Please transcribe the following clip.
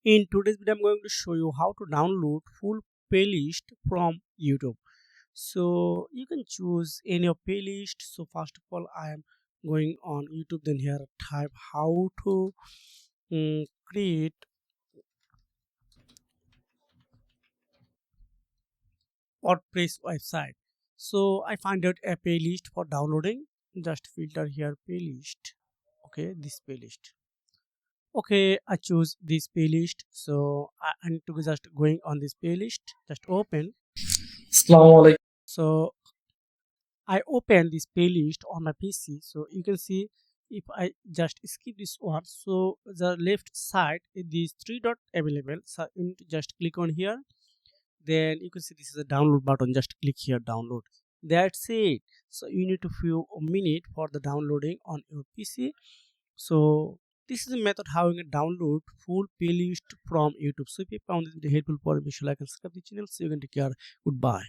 In today's video, I'm going to show you how to download full playlist from YouTube. So you can choose any of playlist. So first of all, I am going on YouTube. Then here type how to create WordPress website. So I find out a playlist for downloading. Just filter here playlist. Okay, this playlist. Okay, I choose this playlist. So I need to be just going on this playlist. Just open. Assalamualaikum. So I open this playlist on my PC. So you can see if I just skip this one, so the left side these three dot available. So you need to just click on here. Then you can see this is a download button. Just click here, download. That's it. So you need to few a minute for the downloading on your PC. So this is the method how you can download full playlist from YouTube. So if you found this video helpful for me, like and subscribe the channel. So you can take care. Goodbye.